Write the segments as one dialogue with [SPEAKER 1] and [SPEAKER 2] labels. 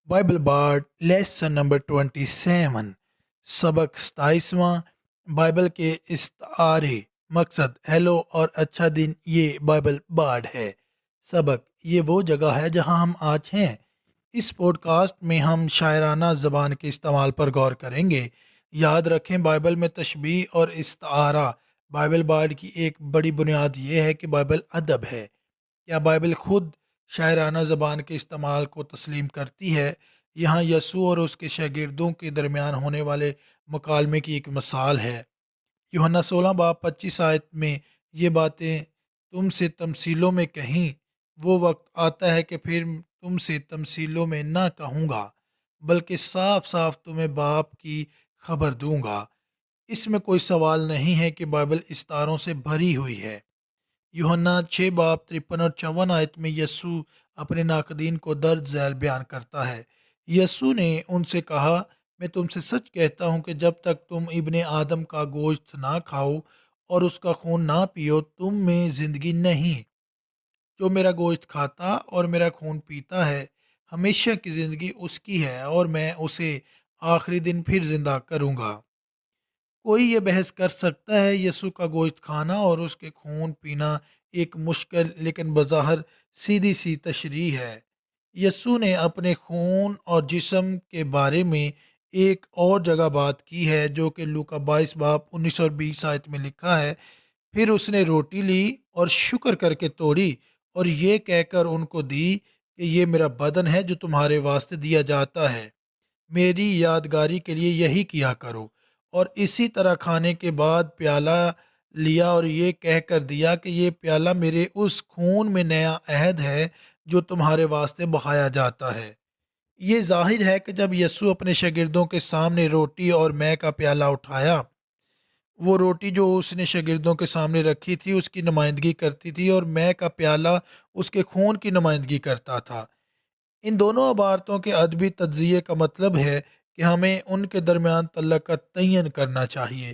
[SPEAKER 1] Bible baud lesson number 27 سبق 27واں Bible کے استعارے مقصد ہیلو اور اچھا دن یہ بائبل بارڈ ہے۔ سبق یہ وہ جگہ ہے جہاں ہم آج ہیں۔ اس پوڈ کاسٹ میں ہم شاعرانہ زبان کے استعمال پر غور کریں گے۔ یاد رکھیں بائبل میں تشبیہ اور استعارہ بائبل بارڈ کی ایک بڑی بنیاد یہ ہے کہ بائبل ادب ہے۔ کیا بائبل خود شاعرانہ زبان کے استعمال کو تسلیم کرتی ہے؟ یہاں یسوع اور اس کے شاگردوں کے درمیان ہونے والے مکالمے کی ایک مثال ہے۔ یوحنا 16 باب 25 آیت میں یہ باتیں تم سے تمثیلوں میں کہیں، وہ وقت آتا ہے کہ پھر تم سے تمثیلوں میں نہ کہوں گا بلکہ صاف صاف تمہیں باپ کی خبر دوں گا۔ اس میں کوئی سوال نہیں ہے کہ بائبل استعاروں سے بھری ہوئی ہے۔ یوحنا 6 باب 53 اور 54 آیت میں یسوع اپنے ناقدین کو درج ذیل بیان کرتا ہے۔ یسوع نے ان سے کہا، میں تم سے سچ کہتا ہوں کہ جب تک تم ابن آدم کا گوشت نہ کھاؤ اور اس کا خون نہ پیو تم میں زندگی نہیں۔ جو میرا گوشت کھاتا اور میرا خون پیتا ہے ہمیشہ کی زندگی اس کی ہے اور میں اسے آخری دن پھر زندہ کروں گا۔ کوئی یہ بحث کر سکتا ہے یسوع کا گوشت کھانا اور اس کے خون پینا ایک مشکل لیکن بظاہر سیدھی سی تشریح ہے۔ یسوع نے اپنے خون اور جسم کے بارے میں ایک اور جگہ بات کی ہے جو کہ لوکا 22 باب 19 اور 20 آیت میں لکھا ہے۔ پھر اس نے روٹی لی اور شکر کر کے توڑی اور یہ کہہ کر ان کو دی کہ یہ میرا بدن ہے جو تمہارے واسطے دیا جاتا ہے، میری یادگاری کے لیے یہی کیا کرو۔ اور اسی طرح کھانے کے بعد پیالہ لیا اور یہ کہہ کر دیا کہ یہ پیالہ میرے اس خون میں نیا عہد ہے جو تمہارے واسطے بہایا جاتا ہے۔ یہ ظاہر ہے کہ جب یسوع اپنے شاگردوں کے سامنے روٹی اور مے کا پیالہ اٹھایا، وہ روٹی جو اس نے شاگردوں کے سامنے رکھی تھی اس کی نمائندگی کرتی تھی اور مے کا پیالہ اس کے خون کی نمائندگی کرتا تھا۔ ان دونوں عبارتوں کے ادبی تجزیے کا مطلب ہے کہ ہمیں ان کے درمیان تعلق کا تعین کرنا چاہیے۔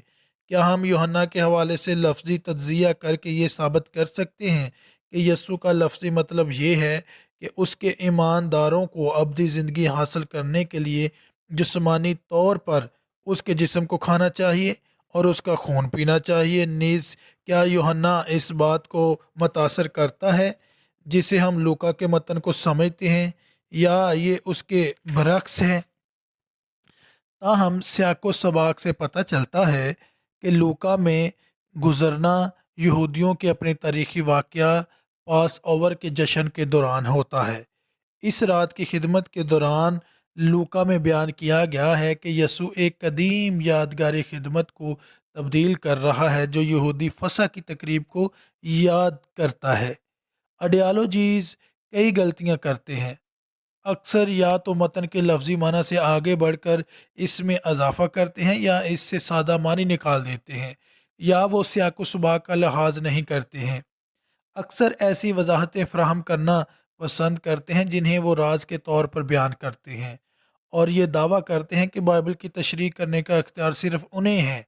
[SPEAKER 1] کیا ہم یوحنا کے حوالے سے لفظی تجزیہ کر کے یہ ثابت کر سکتے ہیں کہ یسوع کا لفظی مطلب یہ ہے کہ اس کے ایمانداروں کو ابدی زندگی حاصل کرنے کے لیے جسمانی طور پر اس کے جسم کو کھانا چاہیے اور اس کا خون پینا چاہیے؟ نیز کیا یوحنا اس بات کو متاثر کرتا ہے جسے ہم لوکا کے متن کو سمجھتے ہیں، یا یہ اس کے برعکس ہے؟ تاہم سیاق و سباق سے پتہ چلتا ہے کہ لوکا میں گزرنا یہودیوں کے اپنے تاریخی واقعہ پاس اوور کے جشن کے دوران ہوتا ہے۔ اس رات کی خدمت کے دوران لوکا میں بیان کیا گیا ہے کہ یسوع ایک قدیم یادگاری خدمت کو تبدیل کر رہا ہے جو یہودی فصح کی تقریب کو یاد کرتا ہے۔ آئیڈیالوجیز کئی غلطیاں کرتے ہیں، اکثر یا تو متن کے لفظی معنی سے آگے بڑھ کر اس میں اضافہ کرتے ہیں یا اس سے سادہ معنی نکال دیتے ہیں، یا وہ سیاق و سباق کا لحاظ نہیں کرتے ہیں۔ اکثر ایسی وضاحتیں فراہم کرنا پسند کرتے ہیں جنہیں وہ راز کے طور پر بیان کرتے ہیں اور یہ دعویٰ کرتے ہیں کہ بائبل کی تشریح کرنے کا اختیار صرف انہیں ہے۔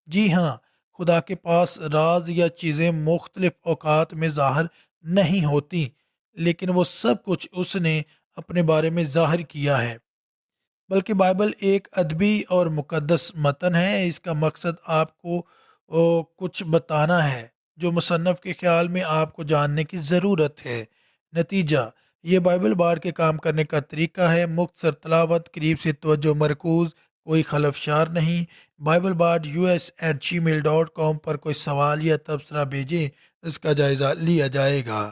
[SPEAKER 1] جی ہاں، خدا کے پاس راز یا چیزیں مختلف اوقات میں ظاہر نہیں ہوتی، لیکن وہ سب کچھ اس نے اپنے بارے میں ظاہر کیا ہے۔ بلکہ بائبل ایک ادبی اور مقدس متن ہے۔ اس کا مقصد آپ کو کچھ بتانا ہے جو مصنف کے خیال میں آپ کو جاننے کی ضرورت ہے۔ نتیجہ یہ بائبل بارڈ کے کام کرنے کا طریقہ ہے: مختصر تلاوت، قریب سے توجہ مرکوز، کوئی خلفشار نہیں۔ بائبل بارڈ US@gmail.com پر کوئی سوال یا تبصرہ بھیجیں، اس کا جائزہ لیا جائے گا۔